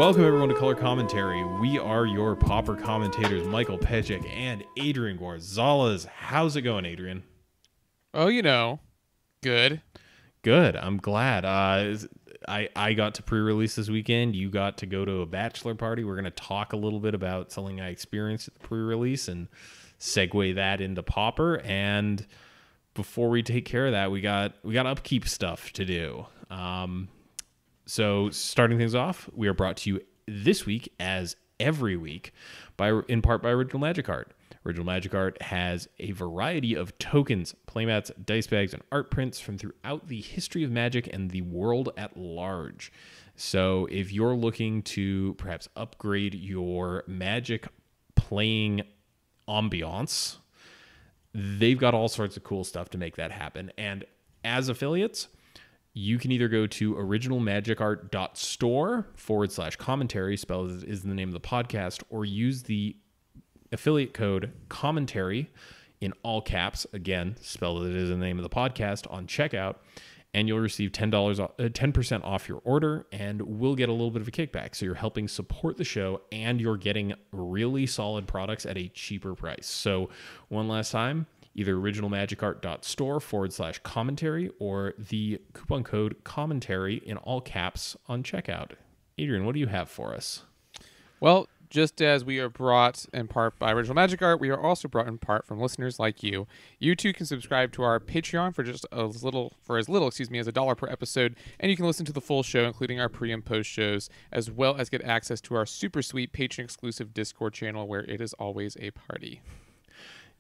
Welcome everyone to Color Commentary. We are your Pauper commentators, Michael Pechik and Adrian Gonzalez. How's it going, Adrian? Oh, good. Good. I'm glad. I got to pre-release this weekend. You got to go to a bachelor party. We're going to talk a little bit about something I experienced at the pre-release and segue that into Pauper. And before we take care of that, we got upkeep stuff to do. So starting things off, we are brought to you this week, as every week, in part by Original Magic Art. Original Magic Art has a variety of tokens, playmats, dice bags, and art prints from throughout the history of Magic and the world at large. So if you're looking to perhaps upgrade your Magic playing ambiance, they've got all sorts of cool stuff to make that happen. And as affiliates, you can either go to originalmagicart.store/commentary, spelled is the name of the podcast, or use the affiliate code commentary in all caps, again, spelled as it is in the name of the podcast, on checkout, and you'll receive $10% off your order, and we'll get a little bit of a kickback. So you're helping support the show, and you're getting really solid products at a cheaper price. So one last time, either originalmagicart.store/commentary or the coupon code commentary in all caps on checkout. Adrian, what do you have for us? Well, just as we are brought in part by Original Magic Art, we are also brought in part from listeners like you. You too can subscribe to our Patreon for just as little as $1 per episode, and you can listen to the full show, including our pre and post shows, as well as get access to our super sweet Patreon exclusive Discord channel, where it is always a party.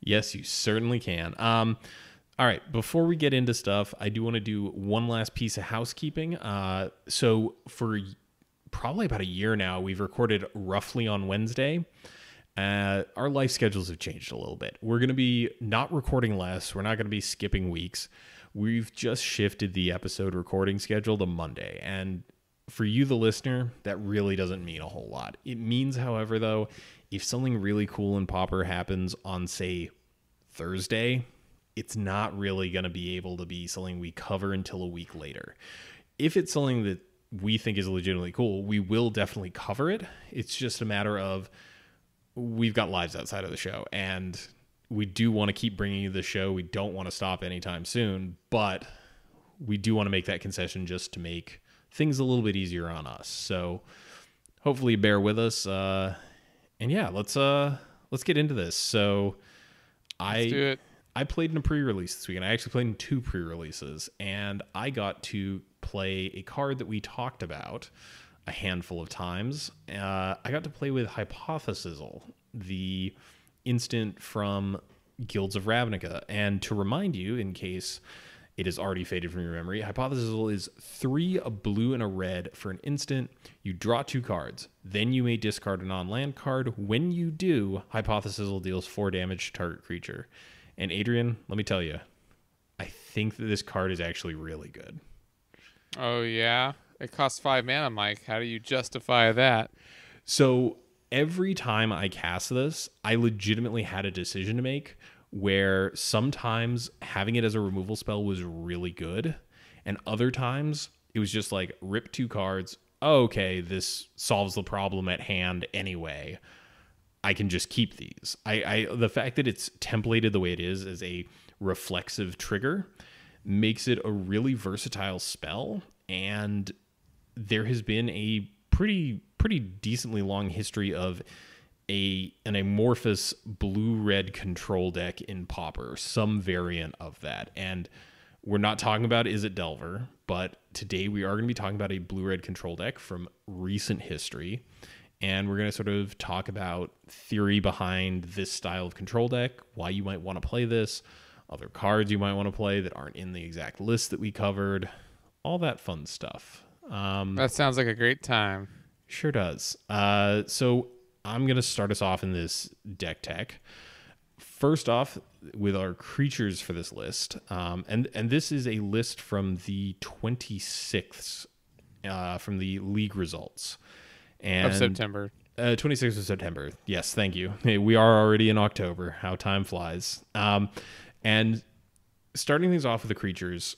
Yes, you certainly can. All right, before we get into stuff, I do want to do one last piece of housekeeping. So for probably about a year now, we've recorded roughly on Wednesday. Our life schedules have changed a little bit. We're going to be not recording less. We're not going to be skipping weeks. We've just shifted the episode recording schedule to Monday. And for you, the listener, that really doesn't mean a whole lot. It means, however, though, if something really cool in Pauper happens on, say, Thursday, it's not really going to be able to be something we cover until a week later. If it's something that we think is legitimately cool, we will definitely cover it. It's just a matter of we've got lives outside of the show, and we do want to keep bringing you the show. We don't want to stop anytime soon, but we do want to make that concession just to make things a little bit easier on us. So hopefully bear with us. And yeah, let's get into this. So Let's do it. I played in a pre-release this week, and I actually played in 2 pre-releases, and I got to play a card that we talked about a handful of times. I got to play with Hypothesizzle, the instant from Guilds of Ravnica. And to remind you, in case it has already faded from your memory, Hypothesizzle is 3 a blue and a red for an instant. You draw 2 cards. Then you may discard a non-land card. When you do, Hypothesizzle deals 4 damage to target creature. And Adrian, let me tell you, I think that this card is actually really good. Oh, yeah? It costs 5 mana, Mike. How do you justify that? So every time I cast this, I legitimately had a decision to make, where sometimes having it as a removal spell was really good, and other times it was just like, rip 2 cards. Oh, okay, this solves the problem at hand anyway. I can just keep these. The fact that it's templated the way it is as a reflexive trigger makes it a really versatile spell, and there has been a pretty decently long history of an amorphous blue-red control deck in Pauper, some variant of that. And we're not talking about Izzet Delver, but today we are going to be talking about a blue-red control deck from recent history. And we're going to sort of talk about theory behind this style of control deck, why you might want to play this, other cards you might want to play that aren't in the exact list that we covered, all that fun stuff. That sounds like a great time. Sure does. So I'm going to start us off in this deck tech. First off, with our creatures for this list. And this is a list from the 26th, from the league results. Of September. 26th of September. Yes, thank you. Hey, we are already in October. How time flies. And starting things off with the creatures,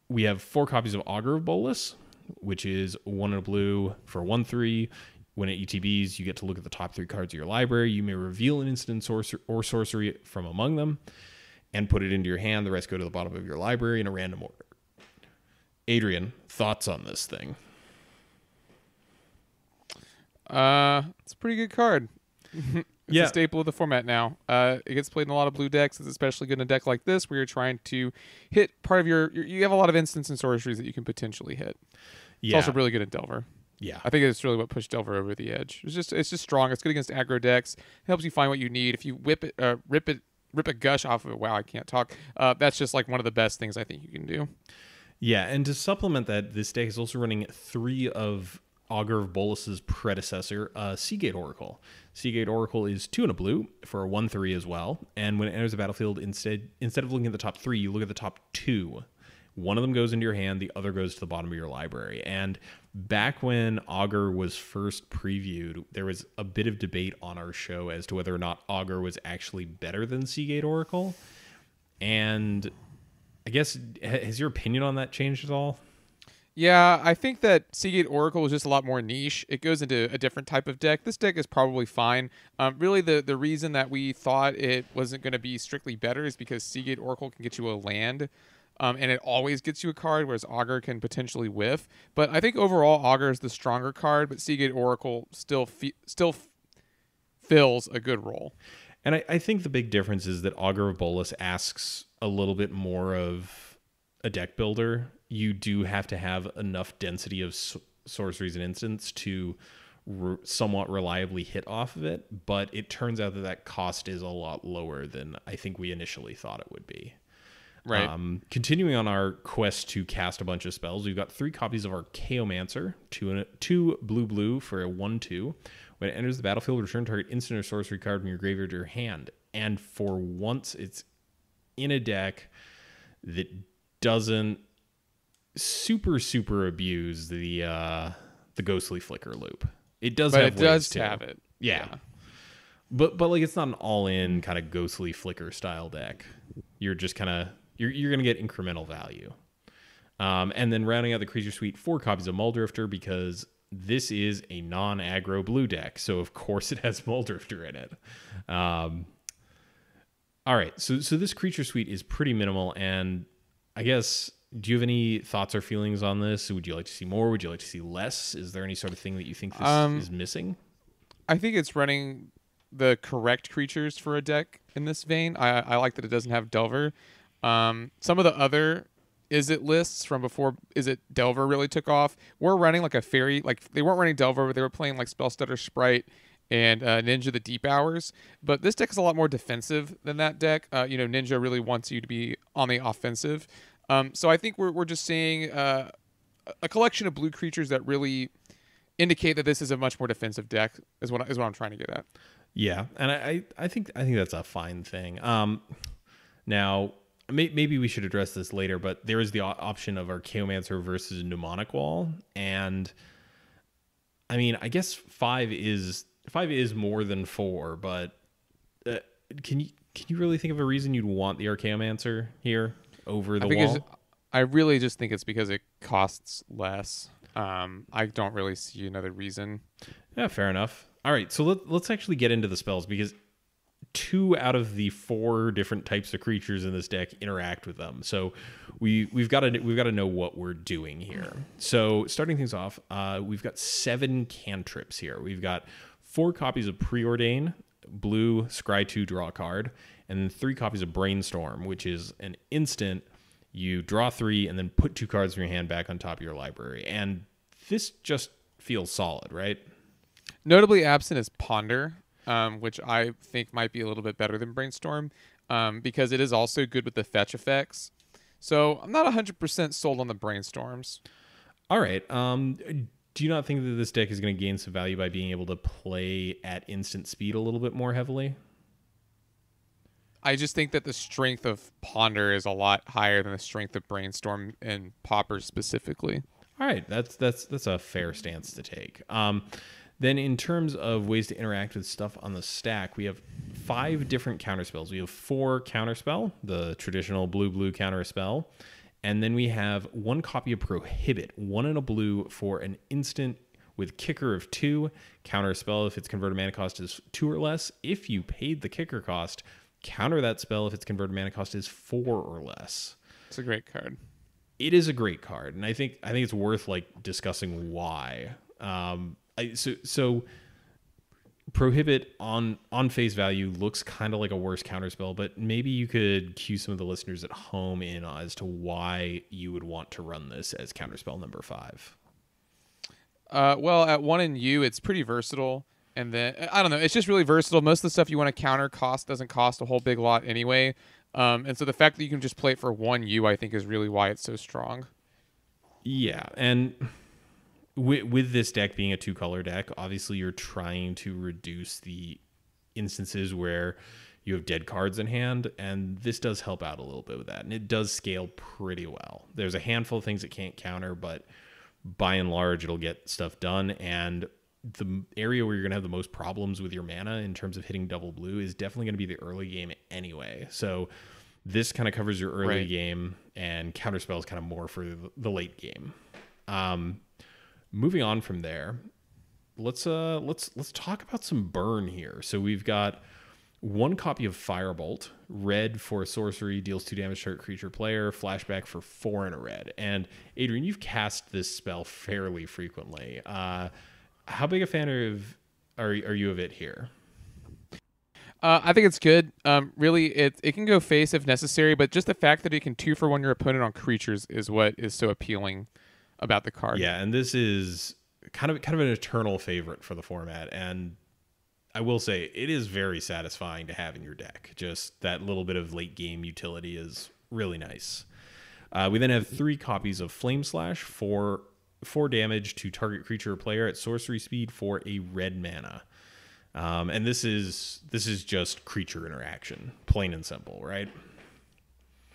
we have 4 copies of Augur of Bolus, which is 1 and a blue for 1/3. When it ETBs, you get to look at the top 3 cards of your library. You may reveal an instant or sorcery from among them and put it into your hand. The rest go to the bottom of your library in a random order. Adrian, thoughts on this thing? It's a pretty good card. It's a staple of the format now. It gets played in a lot of blue decks. It's especially good in a deck like this where you're trying to hit part of you have a lot of instants and sorceries that you can potentially hit. It's also really good at Delver. Yeah. I think it's really what pushed Delver over the edge. It's just strong. It's good against aggro decks. It helps you find what you need. If you rip a gush off of it, wow, I can't talk. That's just like one of the best things I think you can do. Yeah, and to supplement that, this deck is also running 3 of Augur of Bolas's predecessor, Seagate Oracle. Seagate Oracle is 2 and a blue for a 1/3 as well. And when it enters the battlefield, instead of looking at the top 3, you look at the top 2. One of them goes into your hand, the other goes to the bottom of your library. And back when Augur was first previewed, there was a bit of debate on our show as to whether or not Augur was actually better than Seagate Oracle. And I guess, has your opinion on that changed at all? Yeah, I think that Seagate Oracle is just a lot more niche. It goes into a different type of deck. This deck is probably fine. Really, the reason that we thought it wasn't going to be strictly better is because Seagate Oracle can get you a land, and it always gets you a card, whereas Augur can potentially whiff. But I think overall, Augur is the stronger card, but Seagate Oracle still fills a good role. And I think the big difference is that Augur of Bolas asks a little bit more of a deck builder. You do have to have enough density of sorceries and instants to somewhat reliably hit off of it, but it turns out that cost is a lot lower than I think we initially thought it would be. Right. Continuing on our quest to cast a bunch of spells, we've got 3 copies of our Chaomancer, 2 blue for a 1/2. When it enters the battlefield, return target instant or sorcery card from your graveyard to your hand. And for once, it's in a deck that doesn't super abuse the Ghostly Flicker loop. It does, but have it does too. have it. Yeah. But like, it's not an all-in kind of Ghostly Flicker style deck. You're just kind of you're gonna get incremental value. And then rounding out the creature suite, 4 copies of Muldrifter, because this is a non-aggro blue deck, so of course it has Muldrifter in it. All right, so this creature suite is pretty minimal, and I guess, do you have any thoughts or feelings on this? Would you like to see more? Would you like to see less? Is there any sort of thing that you think this is missing? I think it's running the correct creatures for a deck in this vein. I like that it doesn't have Delver. Some of the other Izzet lists from before Izzet Delver really took off were running like a fairy, like they weren't running Delver, but they were playing like Spellstutter Sprite and Ninja the Deep Hours. But this deck is a lot more defensive than that deck. Ninja really wants you to be on the offensive. So I think we're just seeing a collection of blue creatures that really indicate that this is a much more defensive deck is what I'm trying to get at. Yeah, and I think that's a fine thing. Now, maybe we should address this later, but there is the option of our Chaomancer versus Mnemonic Wall, and I mean, I guess 5 is more than 4, but can you really think of a reason you'd want the Archaeomancer here over the wall? I really just think it's because it costs less. I don't really see another reason. Yeah, fair enough. All right, so let's actually get into the spells, because 2 out of the 4 different types of creatures in this deck interact with them. So we've got to know what we're doing here. So starting things off, we've got 7 cantrips here. We've got 4 copies of Preordain, blue, scry 2, draw a card, and then 3 copies of Brainstorm, which is an instant. You draw 3 and then put 2 cards from your hand back on top of your library. And this just feels solid, right? Notably absent is Ponder, which I think might be a little bit better than Brainstorm, because it is also good with the fetch effects. So I'm not 100% sold on the Brainstorms. All right. Do you not think that this deck is going to gain some value by being able to play at instant speed a little bit more heavily? I just think that the strength of Ponder is a lot higher than the strength of Brainstorm and Popper specifically. All right, that's a fair stance to take. Then in terms of ways to interact with stuff on the stack, we have 5 different counterspells. We have 4 counterspell, the traditional blue counter spell, and then we have 1 copy of Prohibit, 1 in a blue for an instant with Kicker of 2. Counter a spell if its converted mana cost is 2 or less. If you paid the Kicker cost, counter that spell if its converted mana cost is 4 or less. It's a great card. It is a great card, and I think it's worth like discussing why. So Prohibit on face value looks kind of like a worse counterspell, but maybe you could cue some of the listeners at home in as to why you would want to run this as counterspell number 5. Well, at 1 and U, it's pretty versatile. And then, I don't know, it's just really versatile. Most of the stuff you want to counter doesn't cost a whole big lot anyway. And so the fact that you can just play it for 1 U, I think, is really why it's so strong. Yeah, and with this deck being a 2-color deck, obviously you're trying to reduce the instances where you have dead cards in hand, and this does help out a little bit with that. And it does scale pretty well. There's a handful of things it can't counter, but by and large, it'll get stuff done. And the area where you're going to have the most problems with your mana in terms of hitting double blue is definitely going to be the early game anyway. So this kind of covers your early game, and counterspell is kind of more for the late game. Moving on from there, let's talk about some burn here. So we've got 1 copy of Firebolt, red for a sorcery, deals 2 damage to target creature player, flashback for 4 and a red. And Adrian, you've cast this spell fairly frequently. How big a fan are you of it here? I think it's good. Really, it can go face if necessary, but just the fact that it can 2-for-1 your opponent on creatures is what is so appealing about the card. Yeah, and this is kind of an eternal favorite for the format, and I will say it is very satisfying to have in your deck. Just that little bit of late game utility is really nice. We then have 3 copies of Flame Slash for 4 damage to target creature or player at sorcery speed for a red mana. And this is just creature interaction, plain and simple, right?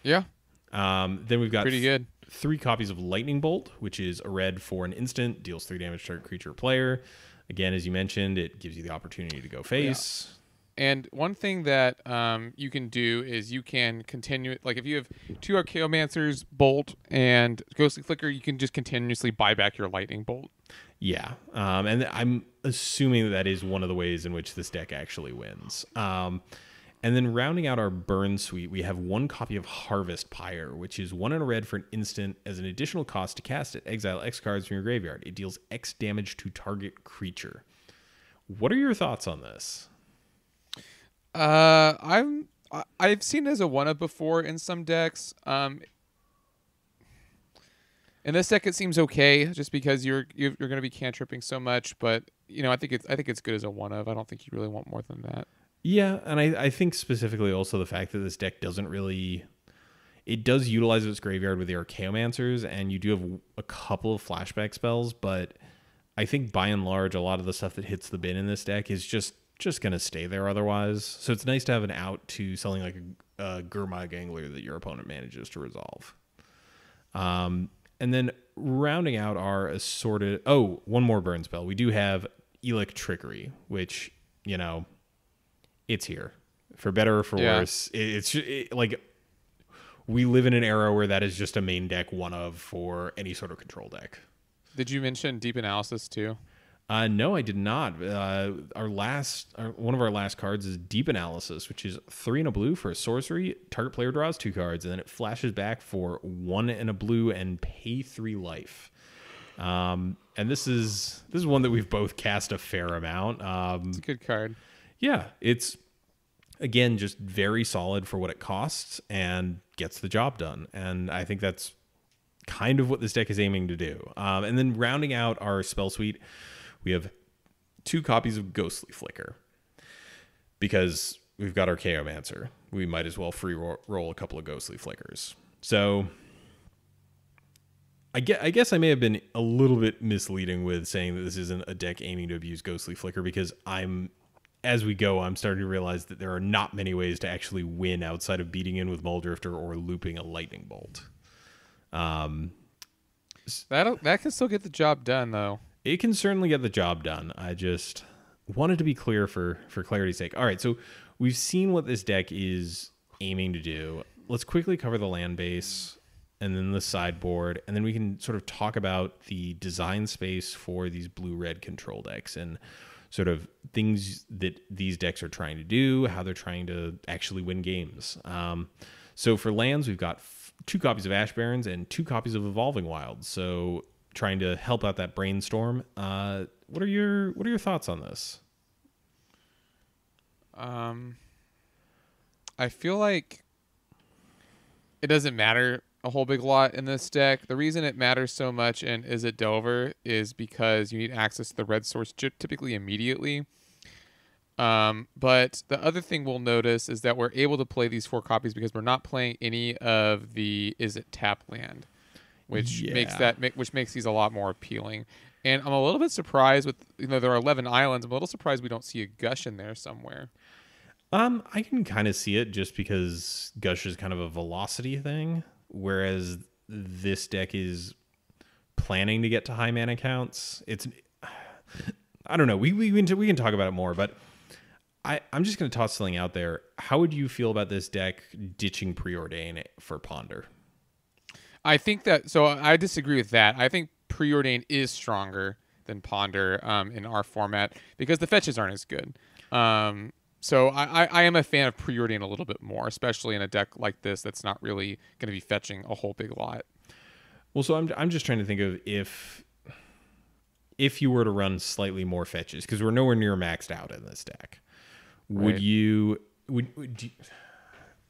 Yeah. Then we've got pretty good. 3 copies of Lightning Bolt, which is a red for an instant, deals 3 damage to target creature or player. Again, as you mentioned, it gives you the opportunity to go face. Yeah. And one thing that you can do is you can continue, like if you have 2 Archaeomancers, Bolt, and Ghostly Flicker, you can just continuously buy back your Lightning Bolt. Yeah, and I'm assuming that is one of the ways in which this deck actually wins. And then rounding out our burn suite, we have 1 copy of Harvest Pyre, which is 1 and a red for an instant as an additional cost to cast it. Exile X cards from your graveyard. It deals X damage to target creature. What are your thoughts on this? I've seen it as a 1-of before in some decks. In this deck, it seems okay, just because you're going to be cantripping so much. But I think it's good as a 1-of. I don't think you really want more than that. Yeah, and I think specifically also the fact that this deck does utilize its graveyard with the Archaeomancers, and you do have a couple of flashback spells, but I think by and large a lot of the stuff that hits the bin in this deck is just going to stay there otherwise. So it's nice to have an out to something like a Gurmag Angler that your opponent manages to resolve. And then rounding out our assorted... Oh, one more burn spell. We do have Elic Trickery, which, it's here. For better or for worse. It's like... We live in an era where that is just a main deck 1-of for any sort of control deck. Did you mention Deep Analysis too? No, I did not. One of our last cards is Deep Analysis, which is 3 and a blue for a sorcery. Target player draws 2 cards, and then it flashes back for 1 and a blue and pay 3 life. And this is one that we've both cast a fair amount. It's a good card. Yeah, it's again just very solid for what it costs and gets the job done. And I think that's kind of what this deck is aiming to do. And then rounding out our spell suite, we have 2 copies of Ghostly Flicker. Because we've got Archaeomancer, we might as well free roll a couple of Ghostly Flickers. So I guess I may have been a little bit misleading with saying that this isn't a deck aiming to abuse Ghostly Flicker, because as we go, I'm starting to realize that there are not many ways to actually win outside of beating in with Muldrifter or looping a Lightning Bolt. That can still get the job done, though. It can certainly get the job done. I just wanted to be clear for clarity's sake. All right, so we've seen what this deck is aiming to do. Let's quickly cover the land base. and then the sideboard, and then we can sort of talk about the design space for these blue-red control decks and sort of things that these decks are trying to do, how they're trying to actually win games. So for lands, we've got 2 copies of Ash Barrens and 2 copies of Evolving Wilds. So trying to help out that brainstorm. What are your thoughts on this? I feel like it doesn't matter a whole big lot in this deck. The reason it matters so much in Izzet Delver is because you need access to the red source typically immediately. But the other thing we'll notice is that we're able to play these 4 copies because we're not playing any of the Izzet tap land, which makes these a lot more appealing. And I'm a little bit surprised with, there are 11 islands. I'm a little surprised we don't see a Gush in there somewhere. I can kind of see it just because Gush is kind of a velocity thing, whereas this deck is planning to get to high mana counts. I don't know. We can talk about it more, but I'm just going to toss something out there. How would you feel about this deck ditching Preordain for Ponder? I think that, so I disagree with that. I think Preordain is stronger than Ponder in our format because the fetches aren't as good. So I am a fan of Preordain a little bit more, especially in a deck like this that's not really going to be fetching a whole big lot. Well, so I'm just trying to think of if you were to run slightly more fetches, because we're nowhere near maxed out in this deck. Would you?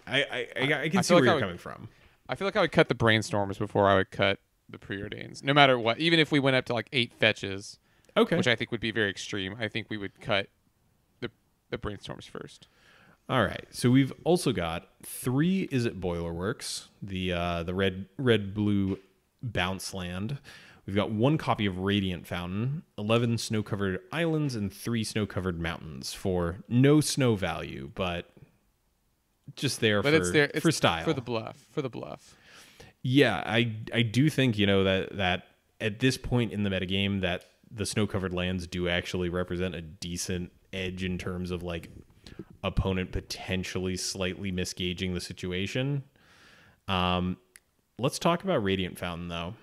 I can see where you're coming from. I feel like I would cut the Brainstorms before I would cut the Preordains, no matter what. Even if we went up to like 8 fetches, okay, which I think would be very extreme, I think we would cut the Brainstorms first. All right. So we've also got 3 Izzet Boilerworks, the red blue bounce land. We've got 1 copy of Radiant Fountain, 11 snow-covered islands, and 3 snow-covered mountains for no snow value, but just there for style. For the bluff. Yeah, I do think, that at this point in the metagame that the snow-covered lands do actually represent a decent edge in terms of like opponent potentially slightly misgauging the situation. Let's talk about Radiant Fountain though.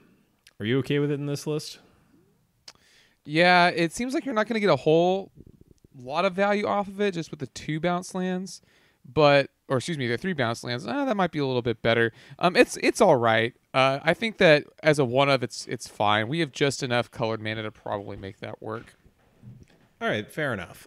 Are you okay with it in this list? Yeah, it seems like you're not going to get a whole lot of value off of it just with the 2 bounce lands, the 3 bounce lands. That might be a little bit better. It's all right. I think that as a one of, it's fine. We have just enough colored mana to probably make that work. All right, fair enough.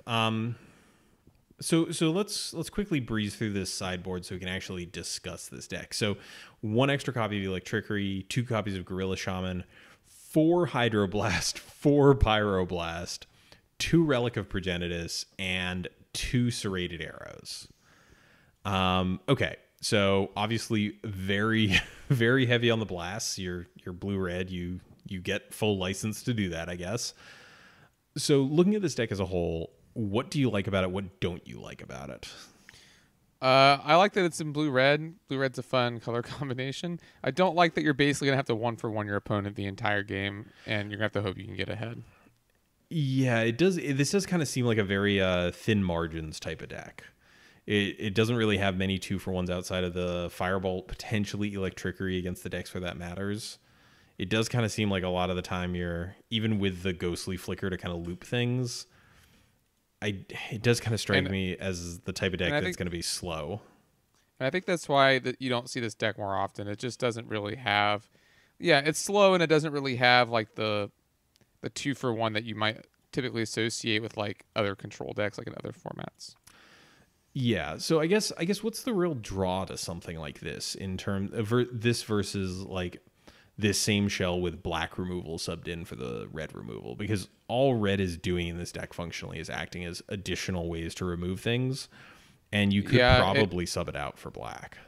So let's quickly breeze through this sideboard so we can actually discuss this deck. So 1 extra copy of Electrickery, 2 copies of Gorilla Shaman, 4 Hydroblast, 4 Pyroblast, 2 Relic of Progenitus, and 2 Serrated Arrows. Okay, so obviously very, very heavy on the blasts. You're blue-red. You get full license to do that, I guess. So looking at this deck as a whole, what do you like about it? What don't you like about it? I like that it's in blue-red. Blue-red's a fun color combination. I don't like that you're basically going to have to 1-for-1 your opponent the entire game, and you're going to have to hope you can get ahead. Yeah, it does. This does kind of seem like a very thin margins type of deck. It doesn't really have many 2-for-1s outside of the Firebolt, potentially Electrickery against the decks where that matters. It does kind of seem like a lot of the time you're, even with the Ghostly Flicker to kind of loop things, it does kind of strike me as the type of deck that's going to be slow. And I think that's why you don't see this deck more often. It just doesn't really have... Yeah, it's slow, and it doesn't really have like the 2-for-1 that you might typically associate with like other control decks, like in other formats. Yeah, so I guess what's the real draw to something like this in terms of this versus like this same shell with black removal subbed in for the red removal? Because all red is doing in this deck functionally is acting as additional ways to remove things, and you could probably sub it out for black.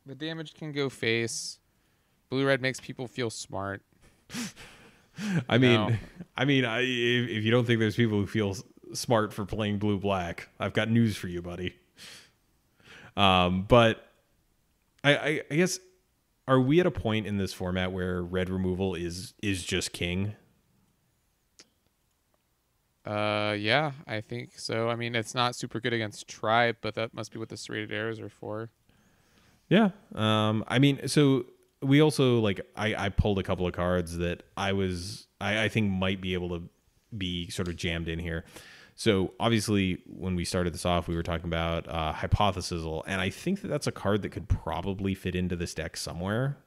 The damage can go face. Blue-red makes people feel smart. I mean, if you don't think there's people who feel smart for playing blue-black, I've got news for you, buddy. But I guess, are we at a point in this format where red removal is just king? Yeah, I think so. I mean, it's not super good against Tribe, but that must be what the serrated arrows are for. Yeah. I mean, so we also like I pulled a couple of cards that I think might be able to be sort of jammed in here. So obviously when we started this off, we were talking about Hypothesizal, and I think that that's a card that could probably fit into this deck somewhere.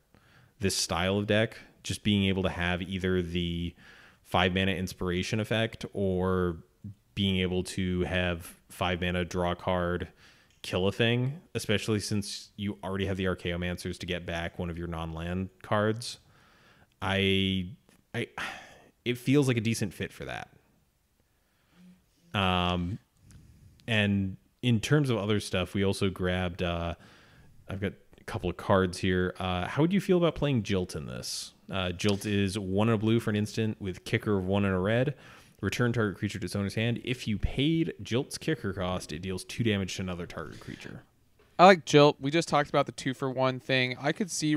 This style of deck, just being able to have either the 5 mana inspiration effect or being able to have 5 mana draw a card, kill a thing, especially since you already have the Archaeomancers to get back one of your non-land cards. It feels like a decent fit for that. And in terms of other stuff, we also grabbed, I've got a couple of cards here. How would you feel about playing Jilt in this? Jilt is 1 and a blue for an instant with kicker of 1 and a red. Return target creature to its owner's hand. If you paid Jilt's kicker cost, it deals 2 damage to another target creature. I like Jilt. We just talked about the 2-for-1 thing. I could see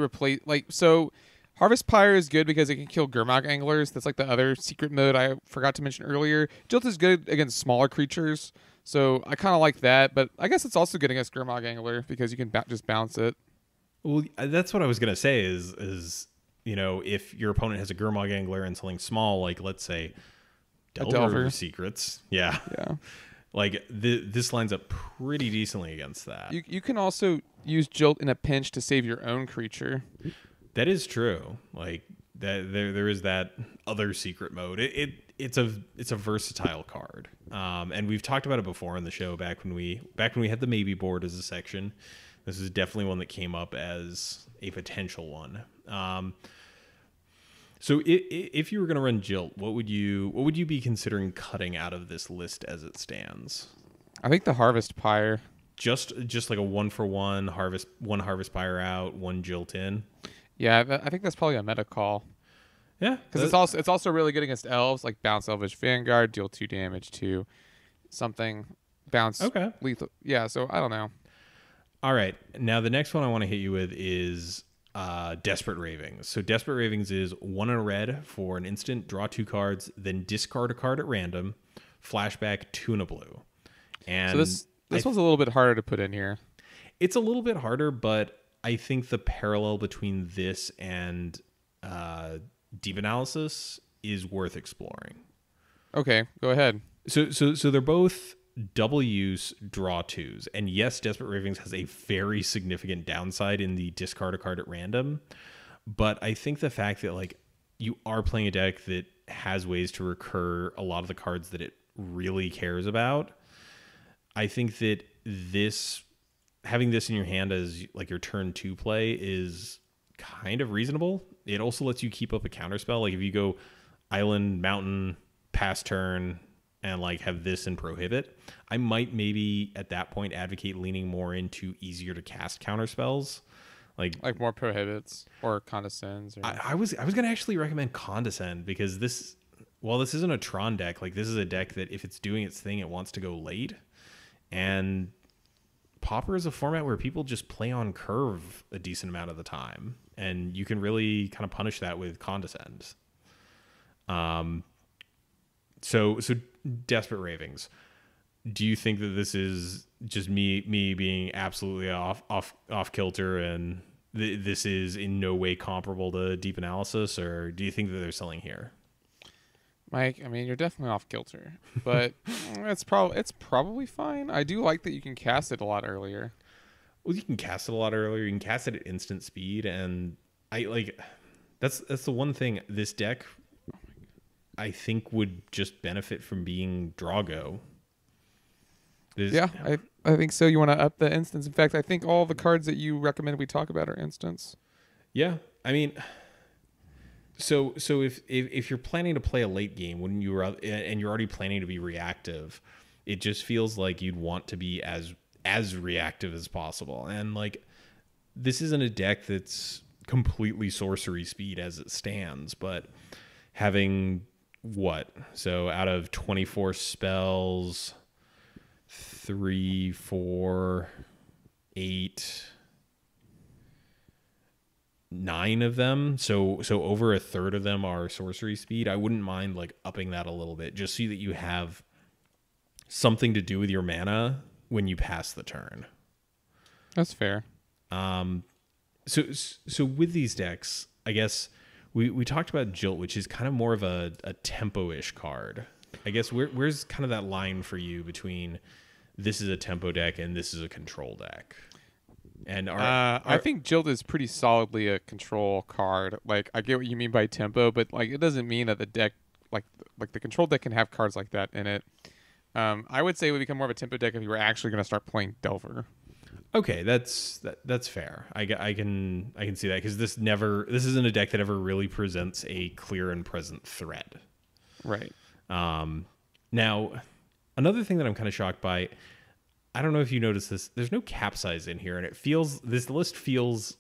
so Harvest Pyre is good because it can kill Gurmag Anglers. That's like the other secret mode I forgot to mention earlier. Jilt is good against smaller creatures, so I kind of like that. But I guess it's also good against Gurmag Angler because you can just bounce it. Well, that's what I was gonna say. Is if your opponent has a Gurmag Angler and something small, like let's say Delver of Secrets, yeah. Like this lines up pretty decently against that. You can also use Jilt in a pinch to save your own creature. That is true. Like that, there is that other secret mode. It's a versatile card. And we've talked about it before on the show back when we had the maybe board as a section. This is definitely one that came up as a potential one. So if you were going to run Jilt, what would you be considering cutting out of this list as it stands? I think the Harvest Pyre. Just like a 1-for-1 harvest Pyre out, 1 Jilt in. Yeah, I think that's probably a meta call. Yeah, because it's also really good against elves, like bounce Elvish Vanguard, deal 2 damage to something, bounce lethal. Yeah, so I don't know. All right, now the next one I want to hit you with is Desperate Ravings. So Desperate Ravings is 1 and a red for an instant, draw 2 cards, then discard a card at random, flashback 2 and a blue. And so this one's a little bit harder to put in here. It's a little bit harder, but I think the parallel between this and Deep Analysis is worth exploring. Okay, go ahead. So they're both double use draw 2s, and yes, Desperate Ravings has a very significant downside in the discard a card at random, but I think the fact that like you are playing a deck that has ways to recur a lot of the cards that it really cares about, I think that having this in your hand as like your turn 2 play is kind of reasonable. It also lets you keep up a counterspell. Like if you go island, mountain, pass turn, and like have this and prohibit, I might maybe at that point advocate leaning more into easier to cast counterspells. Like more prohibits or condescends. Or... I was gonna actually recommend Condescend, because this isn't a Tron deck, like this is a deck that if it's doing its thing, it wants to go late. And Pauper is a format where people just play on curve a decent amount of the time, and you can really kind of punish that with Condescend. So Desperate Ravings. Do you think that this is just me being absolutely off kilter, and this is in no way comparable to Deep Analysis, or do you think that they're selling here? Mike, I mean, you're definitely off kilter, but it's probably fine. I do like that you can cast it a lot earlier. Well, you can cast it a lot earlier. You can cast it at instant speed, and that's the one thing this deck I think would just benefit from being Drago. I think so. You want to up the instance. In fact, I think all the cards that you recommend we talk about are instants. Yeah, I mean, so if you're planning to play a late game and you're already planning to be reactive, it just feels like you'd want to be as reactive as possible. And like, this isn't a deck that's completely sorcery speed as it stands, but having so out of 24 spells, 3, 4, 8, 9 of them, so over a third of them are sorcery speed. I wouldn't mind like upping that a little bit, just so that you have something to do with your mana when you pass the turn. That's fair. So with these decks, I guess we talked about Jilt, which is kind of more of a tempo-ish card. I guess where's kind of that line for you between this is a tempo deck and this is a control deck? And I think Jilt is pretty solidly a control card. Like, I get what you mean by tempo, but like it doesn't mean that the deck, like the control deck, can have cards like that in it. I would say it would become more of a tempo deck if you were actually going to start playing Delver. Okay, that's fair. I can see that because this isn't a deck that ever really presents a clear and present threat. Right. Now, another thing that I'm kind of shocked by, I don't know if you noticed this. There's no capsize in here, and this list feels.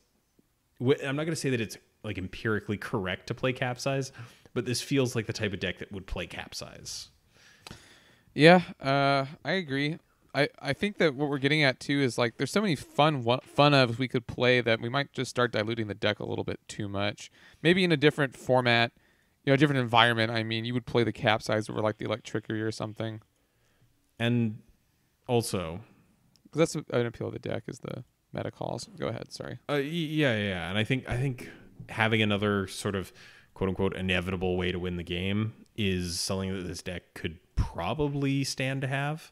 I'm not going to say that it's like empirically correct to play capsize, but this feels like the type of deck that would play capsize. Yeah, I agree. I think that what we're getting at too is like there's so many fun ofs we could play that we might just start diluting the deck a little bit too much. Maybe in a different format, a different environment. I mean, you would play the capsize over like the Electricity or something. And also, because that's an appeal of the deck is the meta calls. Go ahead, sorry. Yeah, and I think having another sort of quote unquote inevitable way to win the game is something that this deck could probably stand to have.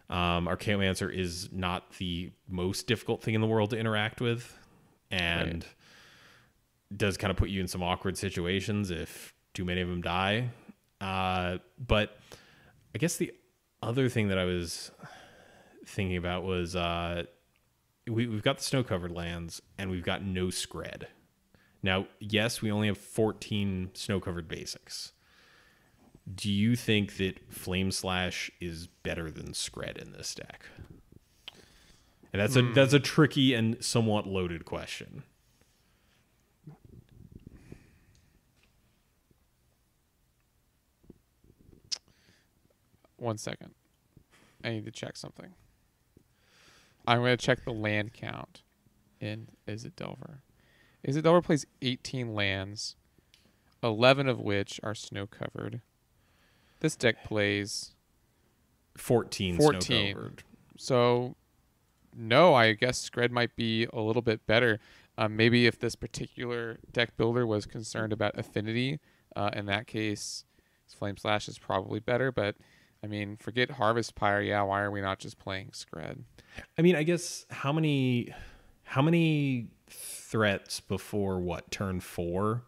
Archaeomancer is not the most difficult thing in the world to interact with, and does kind of put you in some awkward situations if too many of them die. But I guess the other thing that I was thinking about was we've got the snow-covered lands, and we've got no Scred. Now, yes, we only have 14 snow-covered basics. Do you think that Flame Slash is better than Scred in this deck? And that's a tricky and somewhat loaded question. One second. I need to check something. I'm going to check the land count in Izzet Delver. Izzet Delver plays 18 lands, 11 of which are snow-covered. This deck plays 14 snow-covered. So, no, I guess Scred might be a little bit better. Maybe if this particular deck builder was concerned about affinity, in that case, Flame Slash is probably better. But, I mean, forget Harvest Pyre. Yeah, why are we not just playing Scred? I mean, I guess how many threats before turn 4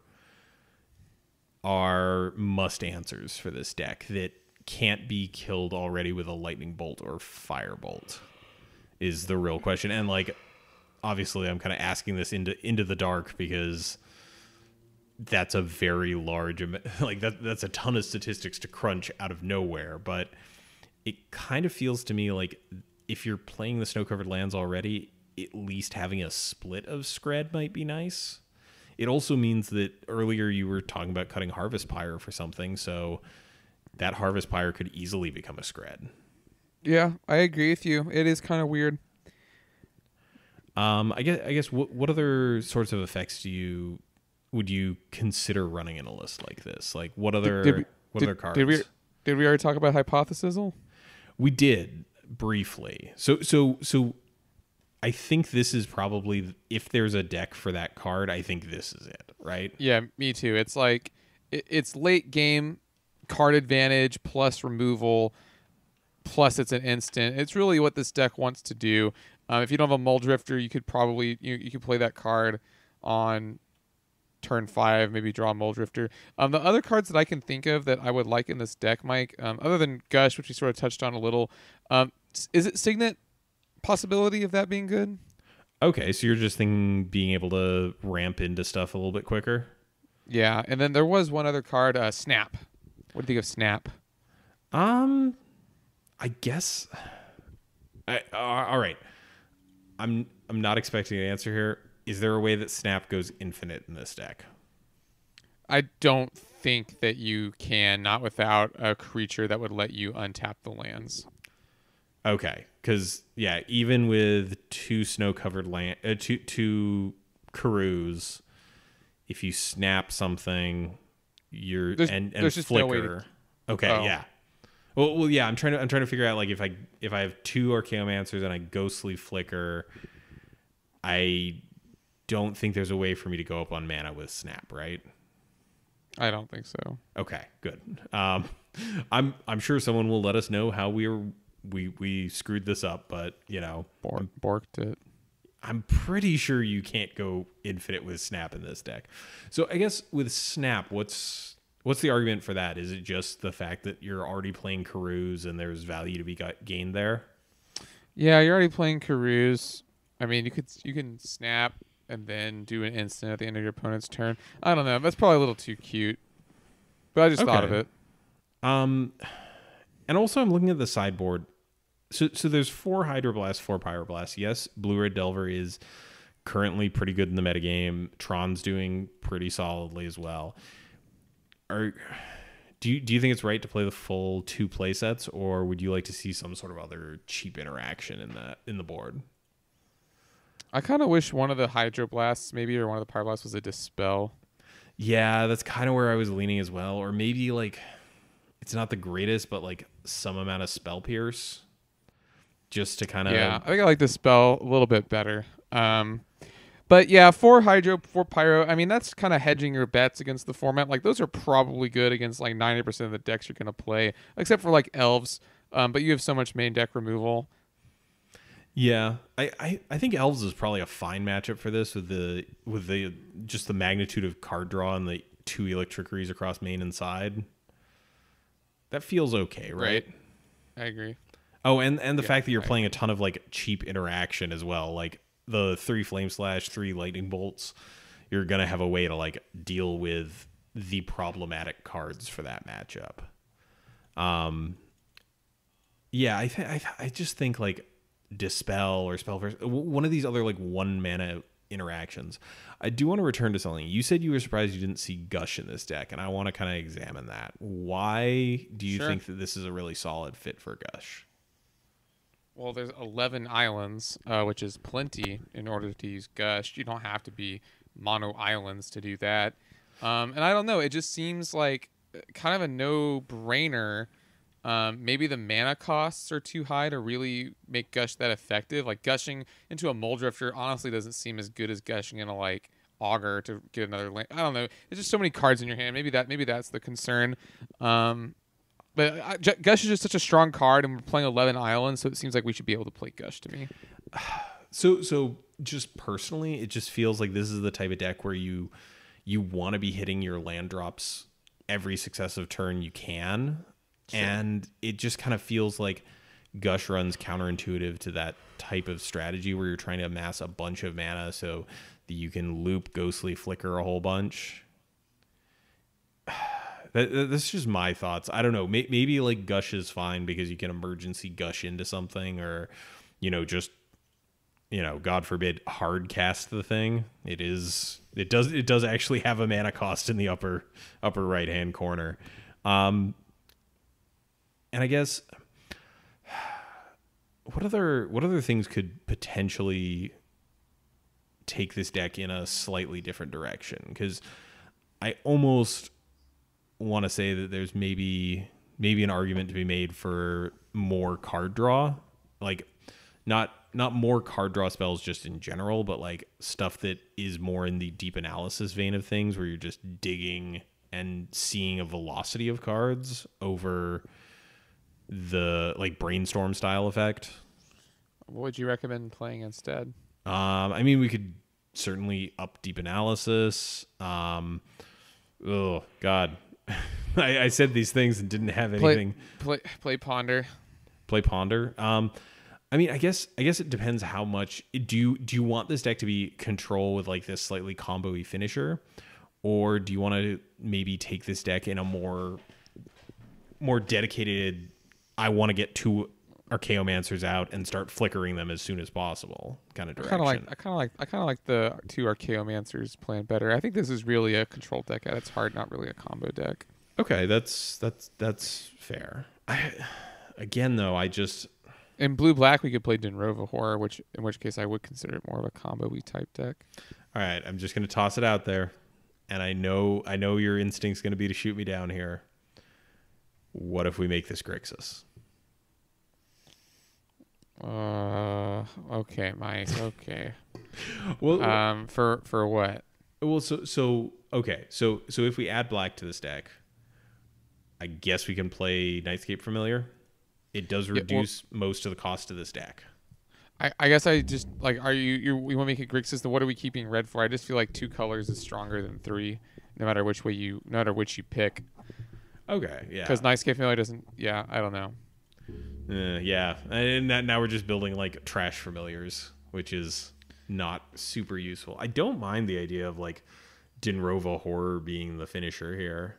are must answers for this deck that can't be killed already with a lightning bolt or firebolt is the real question. And like, obviously I'm kind of asking this into the dark because that's a very large, like that's a ton of statistics to crunch out of nowhere. But it kind of feels to me like if you're playing the snow-covered lands already, at least having a split of Scred might be nice. It also means that earlier you were talking about cutting Harvest Pyre for something, so that Harvest Pyre could easily become a Scred. Yeah, I agree with you. It is kind of weird. I guess what other sorts of effects would you consider running in a list like this? Like what other cards? Did we already talk about Hypothesizal? We did briefly. So I think this is probably, if there's a deck for that card, I think this is it, right? Yeah, me too. It's like, it's late game card advantage plus removal, plus it's an instant. It's really what this deck wants to do. If you don't have a Mull Drifter, you could probably, you could play that card on turn 5, maybe draw a Mull Drifter. The other cards that I can think of that I would like in this deck, Mike, other than Gush, which we sort of touched on a little, is it Signet? Possibility of that being good? Okay, so you're just thinking being able to ramp into stuff a little bit quicker? Yeah, and then there was one other card, Snap. What do you think of Snap? I guess... all right. I'm not expecting an answer here. Is there a way that Snap goes infinite in this deck? I don't think that you can, not without a creature that would let you untap the lands. Okay, because yeah, even with two snow-covered land, two Karus, if you snap something, there's just flicker. No way to... Okay, yeah. Well, yeah. I'm trying to figure out like if I have two Archaeomancers and I ghostly flicker, I don't think there's a way for me to go up on mana with Snap, right? I don't think so. Okay, good. I'm sure someone will let us know how we screwed this up, but Borked it. I'm pretty sure you can't go infinite with Snap in this deck. So I guess with Snap, what's the argument for that? Is it just the fact that you're already playing Karuz and there's value to be gained there? Yeah, you're already playing Karuz. I mean, you can Snap and then do an instant at the end of your opponent's turn. I don't know. That's probably a little too cute, but I just thought of it. And also I'm looking at the sideboard. So there's 4 Hydroblast, 4 Pyroblast. Yes, Blue-Red Delver is currently pretty good in the metagame. Tron's doing pretty solidly as well. Do you think it's right to play the full 2 play sets, or would you like to see some sort of other cheap interaction in the board? I kind of wish one of the Hydroblasts maybe or one of the Pyroblasts was a Dispel. Yeah, that's kind of where I was leaning as well. Or maybe like it's not the greatest, but like some amount of Spell Pierce. Just to kind of... Yeah, I think I like the spell a little bit better. But yeah, 4 Hydro, 4 Pyro, I mean, that's kind of hedging your bets against the format. Like, those are probably good against like 90% of the decks you're going to play, except for like Elves. But you have so much main deck removal. Yeah, I think Elves is probably a fine matchup for this with the just the magnitude of card draw and the 2 Electrickeries across main and side. That feels okay, right? I agree. Oh, and the fact that you're playing a ton of like cheap interaction as well, like the 3 Flame Slash, 3 Lightning Bolts, you're gonna have a way to like deal with the problematic cards for that matchup. Yeah, I just think like Dispel or Spell Pierce, one of these other like 1 mana interactions. I do want to return to something. You said you were surprised you didn't see Gush in this deck, and I want to kind of examine that. Why do you think that this is a really solid fit for Gush? Well, there's 11 islands, which is plenty in order to use Gush. You don't have to be mono islands to do that. And I don't know. It just seems like kind of a no-brainer. Maybe the mana costs are too high to really make Gush that effective. Like, gushing into a Muldrifter honestly doesn't seem as good as gushing into, like, Augur to get another land. I don't know. There's just so many cards in your hand. Maybe that's the concern. But Gush is just such a strong card, and we're playing 11 islands, so it seems like we should be able to play Gush to me. So just personally, it just feels like this is the type of deck where you want to be hitting your land drops every successive turn you can, and it just kind of feels like Gush runs counterintuitive to that type of strategy where you're trying to amass a bunch of mana so that you can loop Ghostly Flicker a whole bunch. That's just my thoughts. I don't know. Maybe like Gush is fine because you can emergency Gush into something, or just God forbid hard cast the thing. It does actually have a mana cost in the upper right hand corner. And I guess what other things could potentially take this deck in a slightly different direction? Because I almost want to say that there's maybe an argument to be made for more card draw, like not more card draw spells just in general, but like stuff that is more in the deep analysis vein of things where you're just digging and seeing a velocity of cards over the like brainstorm style effect. What would you recommend playing instead? I mean, we could certainly up deep analysis. Oh God. I said these things and didn't have anything. Play Ponder. Play Ponder. I mean, I guess it depends how much do you want this deck to be control with like this slightly combo-y finisher, or do you want to maybe take this deck in a more dedicated? I want to get 2 Archaeomancers out and start flickering them as soon as possible kind of direction. I kind of like the 2 Archaeomancers playing better. I think this is really a control deck at its heart, not really a combo deck. Okay, that's fair. Again though, in blue-black we could play Denrova Horror, in which case I would consider it more of a combo-y type deck. All right, I'm just going to toss it out there, and I know your instinct's going to be to shoot me down here. What if we make this Grixis? Okay, Mike. Okay. Well, For what? so if we add black to this deck, I guess we can play Nightscape Familiar. It does Yeah. Well, reduce most of the cost of this deck. I guess I just like. Are you want to make a Greek system? What are we keeping red for? I just feel like 2 colors is stronger than 3, no matter which you pick. Okay, yeah, Because Nightscape Familiar doesn't. Yeah, I don't know. yeah, and now we're just building like trash familiars, which is not super useful. I don't mind the idea of like Dinrova Horror being the finisher here.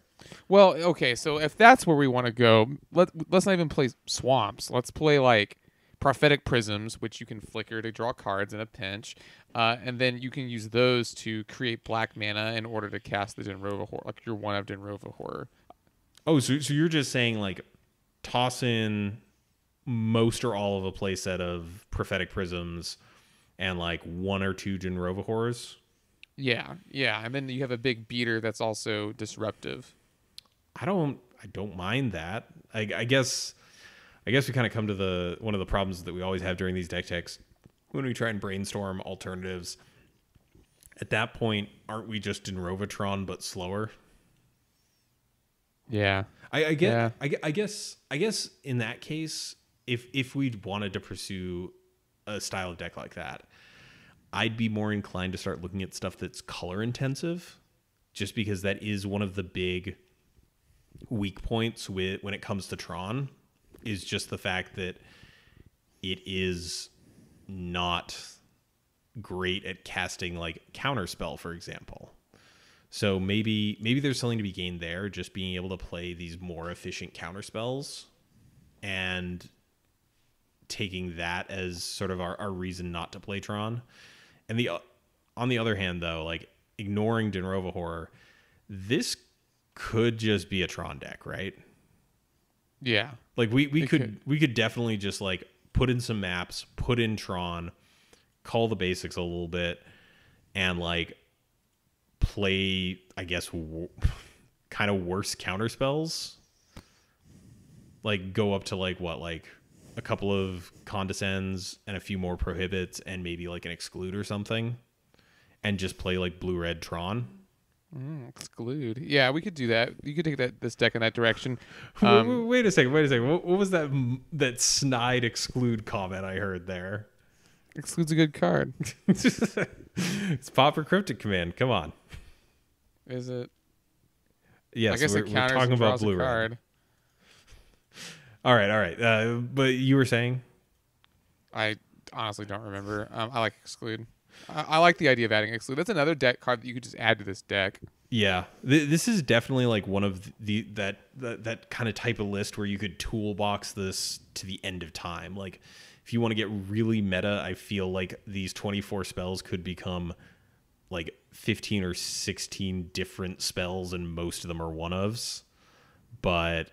Well, okay, so if that's where we want to go, let's not even play swamps. Let's play like prophetic prisms, which you can flicker to draw cards in a pinch, and then you can use those to create black mana in order to cast the Dinrova Horror, like your one of Dinrova Horror. Oh, so you're just saying like toss in most or all of a playset of prophetic prisms and like one or two Dinrova Horrors? Yeah, yeah, and then you have a big beater that's also disruptive. I don't mind that. I guess we kind of come to the one of the problems that we always have during these deck techs when we try and brainstorm alternatives. At that point, aren't we just in Rovatron but slower? Yeah, I get. yeah, I guess in that case, if we wanted to pursue a style of deck like that, I'd be more inclined to start looking at stuff that's color intensive, just because that is one of the big weak points when it comes to Tron, is just the fact that it is not great at casting like counterspell, for example. So maybe there's something to be gained there, just being able to play these more efficient counterspells and taking that as sort of our reason not to play Tron. And on the other hand, though, like ignoring Dinrova Horror, this could just be a Tron deck, right? yeah. Like we could definitely just like put in some maps, put in Tron, call the basics a little bit, and like play, I guess, kind of worse counterspells. Like go up to like what, like a couple of condescends and a few more prohibits and maybe like an exclude or something, and just play like blue red Tron. Exclude. Yeah, we could do that. You could take this deck in that direction. Wait a second. What was that snide exclude comment I heard there? Exclude's a good card. It's Pauper Cryptic Command. Come on. Is it? Yes, I guess we're it counters talking and about draws a blue red. card. All right. But you were saying? I honestly don't remember. I like exclude. I like the idea of adding exclude. That's another deck card that you could just add to this deck. Yeah, this is definitely like one of that kind of type of list where you could toolbox this to the end of time. Like if you want to get really meta, I feel like these 24 spells could become like 15 or 16 different spells, and most of them are one-ofs. But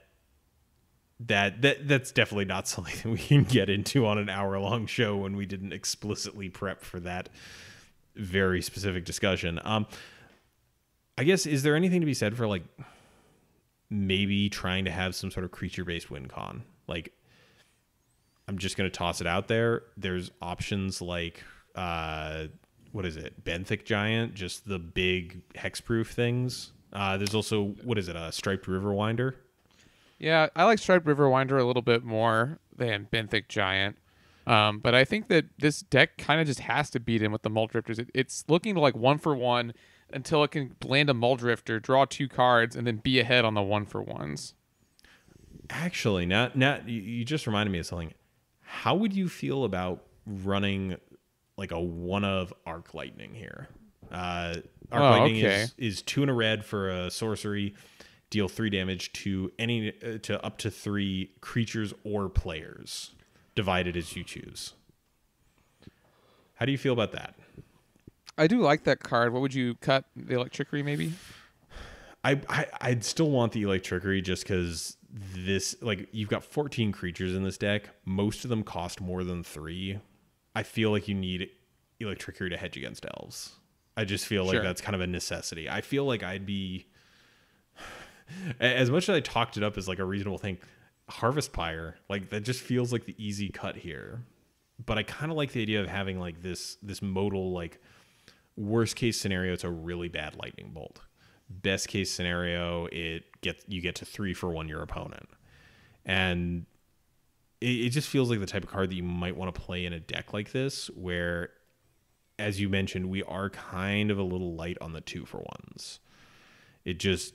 that's definitely not something that we can get into on an hour-long show when we didn't explicitly prep for that very specific discussion. I guess, is there anything to be said for like maybe trying to have some sort of creature-based win con? Like, I'm just going to toss it out there. There's options like, what is it? Benthic Giant, just the big hexproof things. There's also, what is it? A Striped Riverwinder. Yeah, I like Striped Riverwinder a little bit more than Benthic Giant. But I think that this deck kind of just has to beat in with the Muldrifters. It's looking to like 1-for-1 until it can land a Muldrifter, draw 2 cards, and then be ahead on the 1-for-1s. Actually, now you just reminded me of something. How would you feel about running like a one of Arc Lightning here? Arc Lightning is 2 and a red for a sorcery. Deal 3 damage to to up to 3 creatures or players, divided as you choose. How do you feel about that? I do like that card. What would you cut? The Electrickery, maybe? I'd still want the Electrickery just because this, like, you've got 14 creatures in this deck. Most of them cost more than 3. I feel like you need Electrickery to hedge against elves. I just feel like that's kind of a necessity. I feel like I'd be, as much as I talked it up as like a reasonable thing, Harvest Pyre, like that just feels like the easy cut here. but I kind of like the idea of having like this modal, like worst case scenario, it's a really bad lightning bolt. Best case scenario, you get to 3-for-1 your opponent. And it just feels like the type of card that you might want to play in a deck like this, where, as you mentioned, we are kind of a little light on the 2-for-1s. It just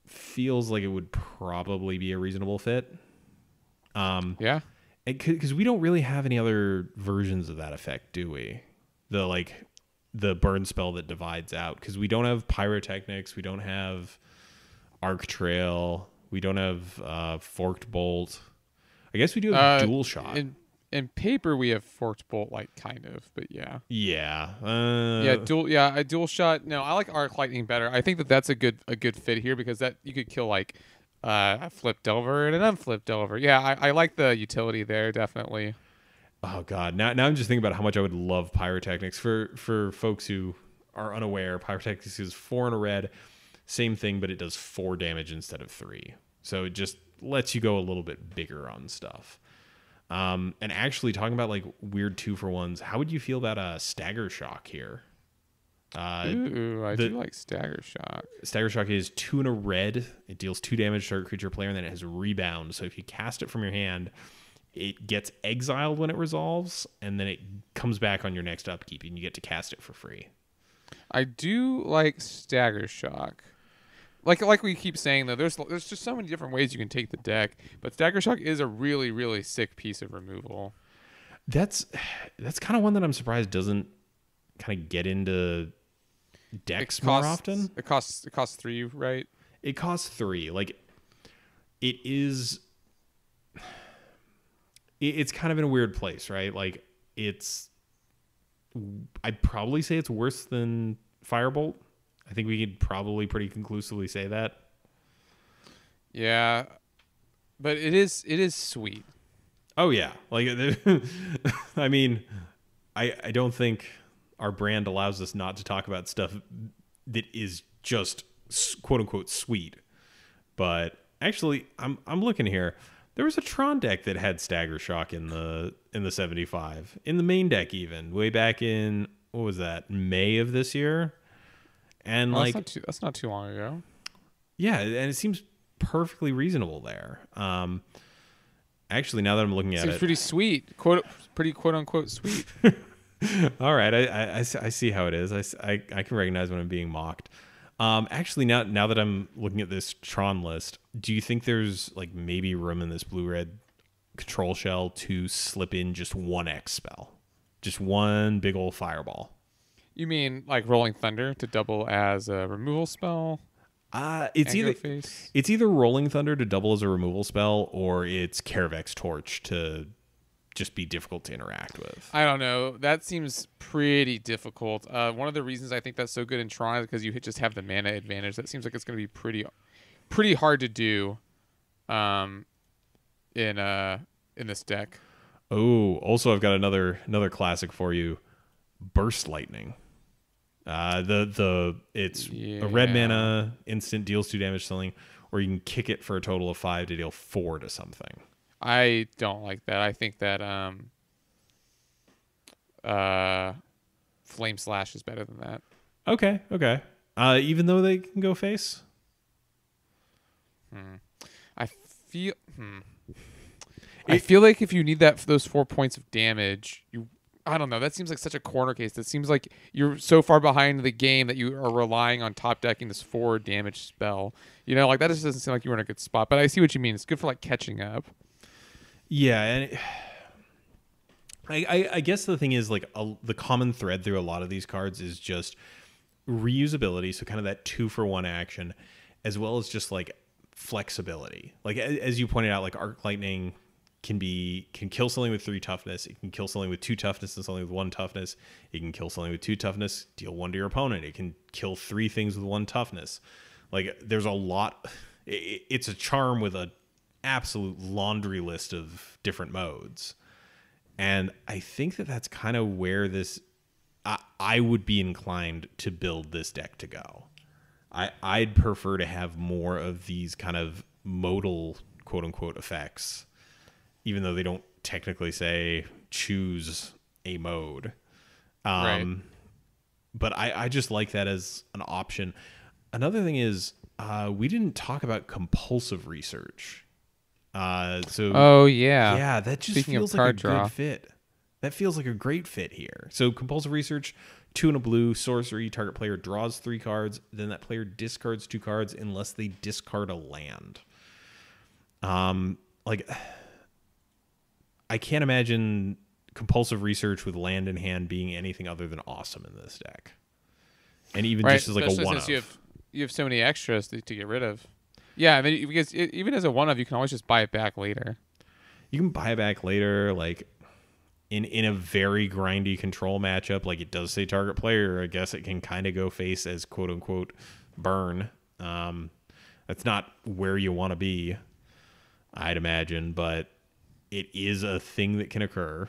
feels like it would probably be a reasonable fit. Yeah. Because we don't really have any other versions of that effect, do we? The burn spell that divides out. Because we don't have Pyrotechnics, we don't have Arc Trail, we don't have Forked Bolt. I guess we do have Dual Shot. In paper, we have Forked Bolt, like, kind of, but yeah. Yeah. A Dual Shot. No, I like Arc Lightning better. I think that's a good fit here, because that you could kill, like, a Flip Delver and an Unflip Delver. Yeah, I like the utility there, definitely. Oh, God. Now I'm just thinking about how much I would love Pyrotechnics. For folks who are unaware, Pyrotechnics is 4 and a red. Same thing, but it does 4 damage instead of 3. So it just lets you go a little bit bigger on stuff. And actually, talking about like weird 2-for-1s, how would you feel about a Stagger Shock here? I do like Stagger Shock. Stagger Shock is 2 and a red. It deals 2 damage to target creature player, and then it has Rebound. So if you cast it from your hand, it gets exiled when it resolves, and then it comes back on your next upkeep, and you get to cast it for free. I do like Stagger Shock. Like we keep saying, though, there's just so many different ways you can take the deck, but Stagger Shock is a really, really sick piece of removal. That's kind of one that I'm surprised doesn't kind of get into decks more often. It costs 3, right? It costs 3. Like, it is. It's kind of in a weird place, right? Like, I'd probably say it's worse than Firebolt. I think we could probably pretty conclusively say that. Yeah, but it is sweet. Oh yeah, like I mean, I don't think our brand allows us not to talk about stuff that is just quote unquote sweet. But actually, I'm looking here. There was a Tron deck that had Stagger Shock in the 75, in the main deck, even way back in, what was that, May of this year. And that's not too long ago. Yeah, and it seems perfectly reasonable there. Actually, now that I'm looking at it, seems pretty sweet, pretty quote unquote sweet. All right, I see how it is. I can recognize when I'm being mocked. Actually, now that I'm looking at this Tron list, do you think there's like maybe room in this blue-red control shell to slip in just one X spell, just one big old fireball? You mean like Rolling Thunder to double as a removal spell? It's either Rolling Thunder to double as a removal spell, or it's Karavex Torch to just be difficult to interact with. I don't know. That seems pretty difficult. One of the reasons I think that's so good in Tron is because you just have the mana advantage. That seems like it's going to be pretty hard to do in this deck. Oh, also I've got another classic for you. Burst Lightning. It's a red mana instant, deals 2 damage to something, or you can kick it for a total of 5 to deal 4 to something. I don't like that. I think that Flame Slash is better than that. Okay. Even though they can go face? I feel like if you need those 4 points of damage, I don't know. That seems like such a corner case. That seems like you're so far behind the game that you are relying on top decking this 4 damage spell. Like that just doesn't seem like you were in a good spot. But I see what you mean. It's good for like catching up. Yeah, and I guess the thing is like the common thread through a lot of these cards is just reusability. So kind of that 2-for-1 action, as well as just like flexibility. Like as you pointed out, like Arc Lightning can kill something with 3 toughness. It can kill something with 2 toughness and something with 1 toughness. It can kill something with 2 toughness, deal 1 to your opponent. It can kill 3 things with 1 toughness. Like there's a lot. It's a charm with a absolute laundry list of different modes. And I think that's kind of where I would be inclined to build this deck to go. I'd prefer to have more of these kind of modal quote unquote effects, even though they don't technically say choose a mode. Right. But I just like that as an option. Another thing is we didn't talk about compulsive research. Oh yeah. Yeah, that just Speaking of feels like a card draw. good fit. That feels like a great fit here. So compulsive research, 2 and a blue, sorcery, target player draws 3 cards, then that player discards 2 cards unless they discard a land. Like I can't imagine compulsive research with land in hand being anything other than awesome in this deck. And even just as like especially a one since of. you have so many extras to get rid of. Yeah, I mean, because even as a one of, you can always just buy it back later. You can buy it back later, like in a very grindy control matchup, like it does say target player. I guess it can kind of go face as quote unquote burn. That's not where you want to be, I'd imagine, but it is a thing that can occur.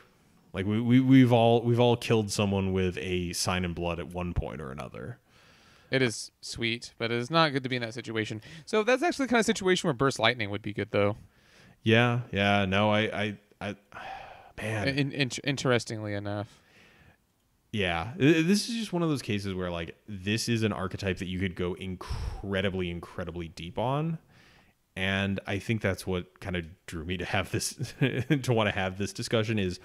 Like we've all killed someone with a sign in blood at one point or another. It is sweet, but it is not good to be in that situation. So that's actually the kind of situation where Burst Lightning would be good, though. Yeah, no, I man. Interestingly enough. Yeah, this is just one of those cases where like this is an archetype that you could go incredibly deep on, and I think that's what kind of drew me to have this to want to have this discussion. Is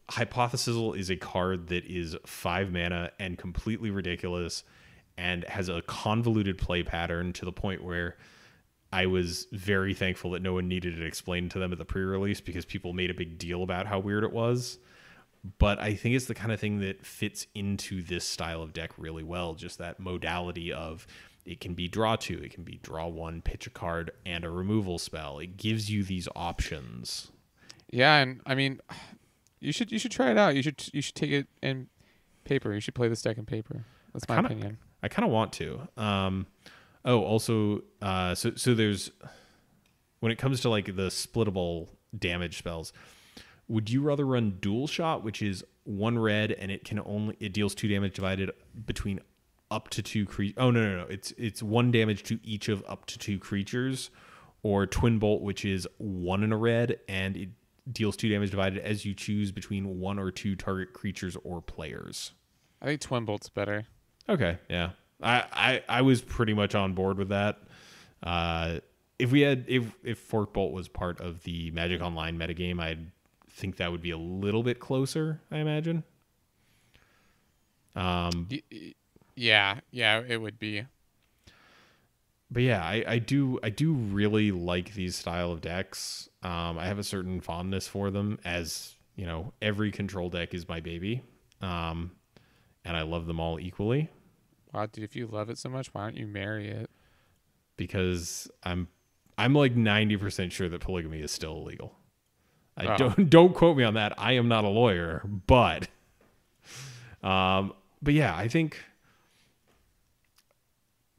Hypothesizel is a card that is 5 mana and completely ridiculous and has a convoluted play pattern to the point where I was very thankful that no one needed it explained to them at the pre-release because people made a big deal about how weird it was. But I think it's the kind of thing that fits into this style of deck really well. Just that modality of it can be draw 2, it can be draw 1, pitch a card, and a removal spell. It gives you these options. Yeah, and I mean, you should try it out. You should take it in paper. You should play this deck in paper. That's my opinion. I kind of want to. Also, so there's when it comes to like the splittable damage spells, would you rather run Dual Shot, which is 1 red and it deals 2 damage divided between up to 2 creatures? Oh no, it's 1 damage to each of up to 2 creatures, or Twin Bolt, which is 1 and a red and it deals 2 damage divided as you choose between 1 or 2 target creatures or players. I think Twin Bolt's better. Okay, yeah. I was pretty much on board with that. If Fork Bolt was part of the Magic Online metagame, I'd think that would be a little bit closer, I imagine. Yeah, it would be. But yeah, I do really like these style of decks. I have a certain fondness for them, as you know, every control deck is my baby. And I love them all equally. Wow, dude, if you love it so much, why don't you marry it? Because I'm like 90% sure that polygamy is still illegal. Don't quote me on that. I am not a lawyer, but yeah, I think.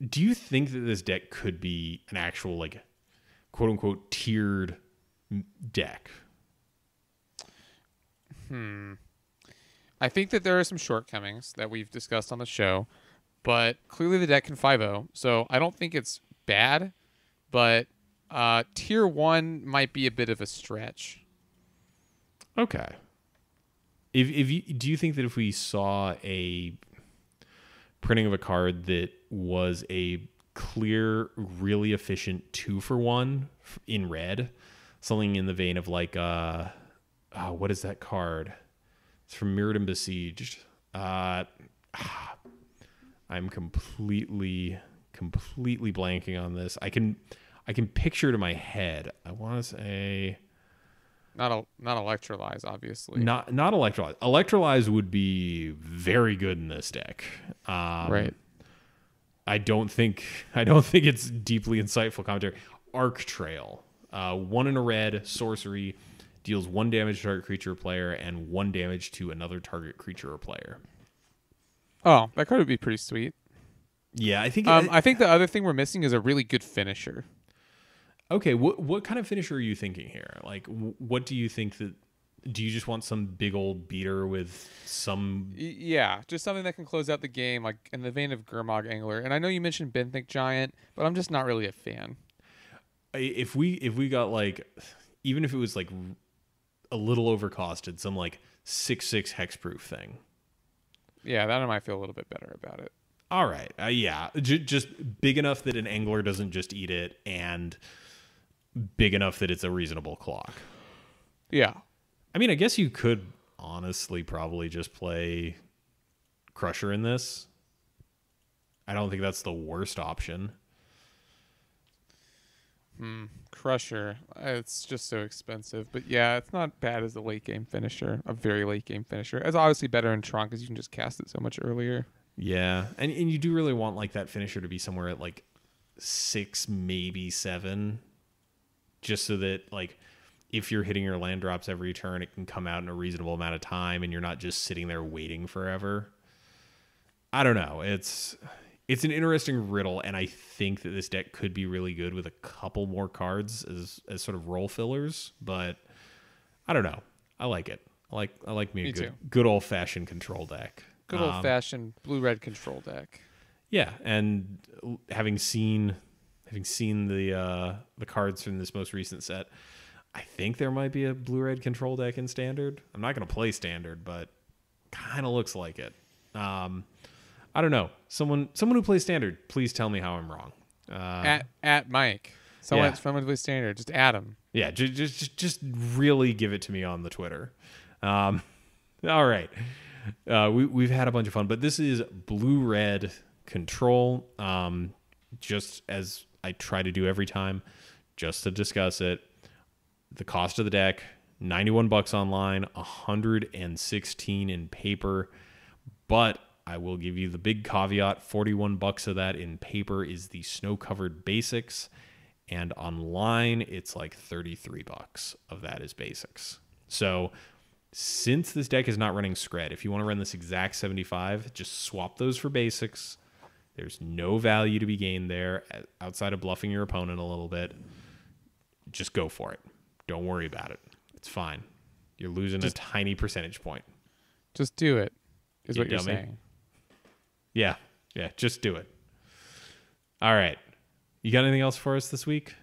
Do you think that this deck could be an actual like quote unquote tiered deck? I think that there are some shortcomings that we've discussed on the show, but clearly the deck can 5-0, so I don't think it's bad, but tier 1 might be a bit of a stretch. Okay. Do you think that if we saw a printing of a card that was a clear, really efficient 2-for-1 in red, something in the vein of like what is that card? It's from Mirrodin Besieged. I'm completely blanking on this. I can picture it in my head. I want to say not Electrolyze, obviously. Not Electrolyze. Electrolyze would be very good in this deck. Right. I don't think it's deeply insightful commentary. Arc Trail, 1 in a red, sorcery, deals 1 damage to target creature or player and 1 damage to another target creature or player. Oh, that card would be pretty sweet. Yeah, I think. I think the other thing we're missing is a really good finisher. Okay, what kind of finisher are you thinking here? Like, what do you think that? Do you just want some big old beater with some? Yeah, just something that can close out the game, like in the vein of Gurmag Angler. And I know you mentioned Benthic Giant, but I'm just not really a fan. If we got like, even if it was like a little overcosted, some like 6/6 hexproof thing. Yeah, that I might feel a little bit better about it. All right. Yeah. Just big enough that an angler doesn't just eat it, and big enough that it's a reasonable clock. Yeah. I mean, I guess you could honestly probably just play Crusher in this. I don't think that's the worst option. Crusher. It's just so expensive. But yeah, it's not bad as a late game finisher, a very late game finisher. It's obviously better in Tron because you can just cast it so much earlier. Yeah. And you do really want like that finisher to be somewhere at like 6, maybe 7. Just so that like if you're hitting your land drops every turn, it can come out in a reasonable amount of time and you're not just sitting there waiting forever. I don't know. It's an interesting riddle, and I think that this deck could be really good with a couple more cards as sort of role fillers, but I don't know. I like it. I like me a good old fashioned control deck. Good old fashioned blue-red control deck. Yeah, and having seen the cards from this most recent set, I think there might be a blue-red control deck in Standard. I'm not going to play Standard, but kind of looks like it. I don't know. Someone who plays Standard, please tell me how I'm wrong. At Mike. Someone who plays Standard, just add him. Yeah, just really give it to me on the Twitter. All right. We've had a bunch of fun, but this is blue-red control. Just as I try to do every time, just to discuss it. The cost of the deck, $91 online, $116 in paper, but I will give you the big caveat, $41 of that in paper is the snow-covered basics, and online it's like $33 of that is basics. So since this deck is not running Scred, if you want to run this exact 75, just swap those for basics. There's no value to be gained there outside of bluffing your opponent a little bit. Just go for it. Don't worry about it. It's fine. You're losing a tiny percentage point. Just do it, is You what you're dummy. saying. Yeah, just do it. All right. You got anything else for us this week?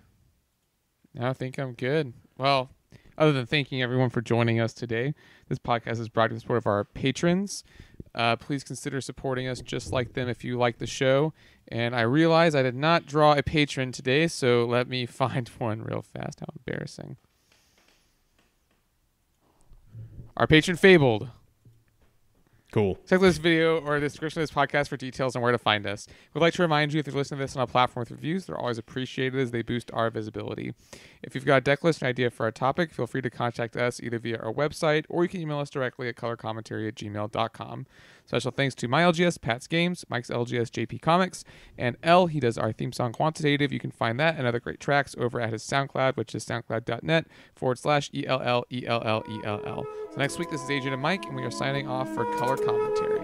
No, I think I'm good. Well, other than thanking everyone for joining us today, this podcast is brought to you in support of our patrons. Please consider supporting us just like them if you like the show. And I realize I did not draw a patron today, so let me find one real fast. How embarrassing. Our patron Fabled. Cool. Check this video or the description of this podcast for details on where to find us. We'd like to remind you, if you're listening to this on a platform with reviews, they're always appreciated as they boost our visibility. If you've got a deck list or an idea for our topic, feel free to contact us either via our website or you can email us directly at colorcommentary@gmail.com. Special thanks to my LGS, Pat's Games, Mike's LGS, JP Comics, and L. He does our theme song Quantitative. You can find that and other great tracks over at his SoundCloud, which is soundcloud.net/ELLELLELL. So next week, this is Agent and Mike, and we are signing off for Color Commentary.